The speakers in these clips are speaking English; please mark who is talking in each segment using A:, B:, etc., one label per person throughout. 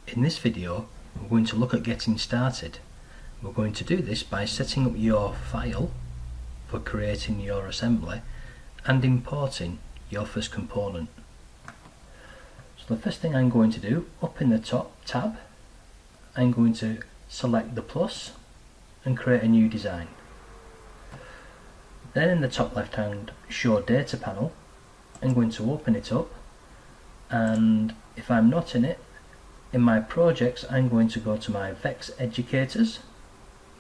A: In this video we're going to look at getting started. We're going to do this by setting up your file for creating your assembly and importing your first component. So the first thing I'm going to do, up in the top tab, I'm going to select the plus and create a new design. Then in the top left hand show data panel, I'm going to open it up, and if I'm not in it, in my projects I'm going to go to my VEX Educators,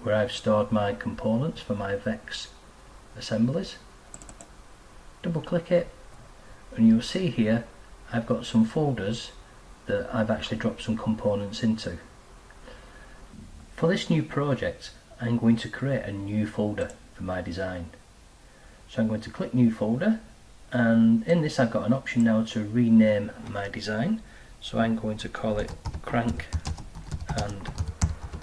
A: where I've stored my components for my VEX assemblies. Double click it and you'll see here I've got some folders that I've actually dropped some components into. For this new project I'm going to create a new folder for my design. So I'm going to click new folder, and in this I've got an option now to rename my design. So I'm going to call it Crank and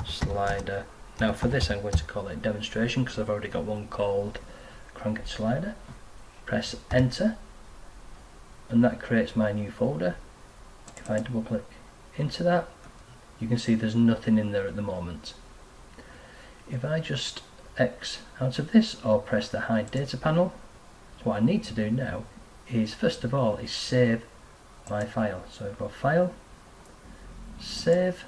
A: Slider. Now for this I'm going to call it Demonstration because I've already got one called Crank and Slider. Press enter and that creates my new folder. If I double click into that, you can see there's nothing in there at the moment. If I just X out of this or press the hide data panel, so what I need to do now is first of all is save my file. So I've got file, save,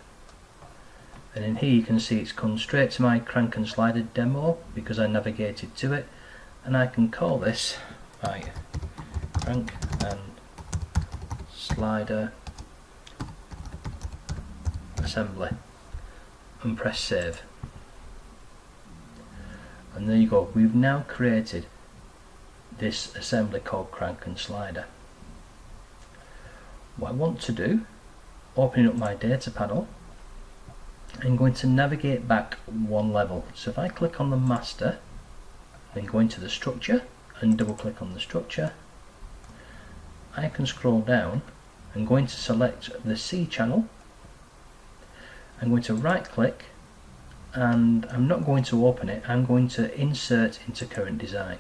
A: and in here you can see it's come straight to my Crank and Slider demo because I navigated to it, and I can call this my Crank and Slider assembly and press save. And there you go, we've now created this assembly called Crank and Slider. What I want to do, opening up my data panel, I'm going to navigate back one level. So if I click on the master, then go into the structure and double click on the structure, I can scroll down. I'm going to select the C channel. I'm going to right click, and I'm not going to open it, I'm going to insert into current design.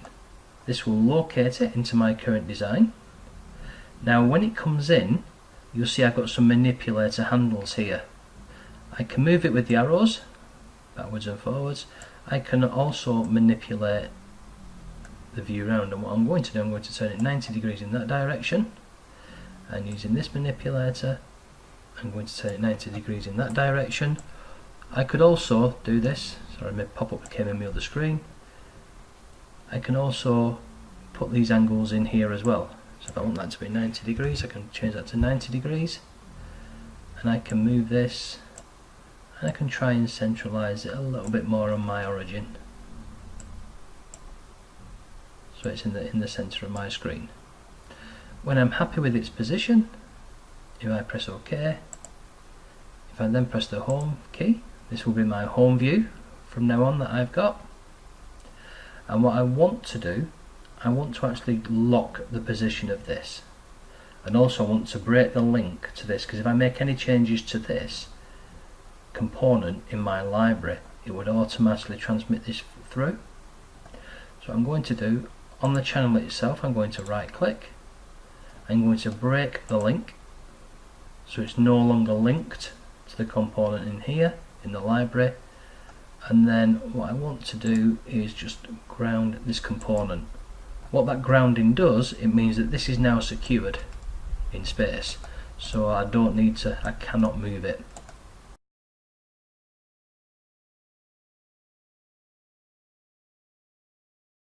A: This will locate it into my current design. Now when it comes in, you'll see I've got some manipulator handles here. I can move it with the arrows backwards and forwards. I can also manipulate the view around, and what I'm going to do, I'm going to turn it 90 degrees in that direction, and using this manipulator I'm going to turn it 90 degrees in that direction. I could also do this, sorry, my pop-up came in my other screen. I can also put these angles in here as well. So if I want that to be 90 degrees, I can change that to 90 degrees, and I can move this, and I can try and centralize it a little bit more on my origin, so it's in the center of my screen. When I'm happy with its position, if I press OK, if I then press the home key, this will be my home view from now on that I've got. And what I want to do, I want to actually lock the position of this, and also I want to break the link to this, because if I make any changes to this component in my library, it would automatically transmit this through. So what I'm going to do, on the channel itself, I'm going to right click, I'm going to break the link so it's no longer linked to the component in here in the library, and then what I want to do is just ground this component. What that grounding does, it means that this is now secured in space, so I cannot move it.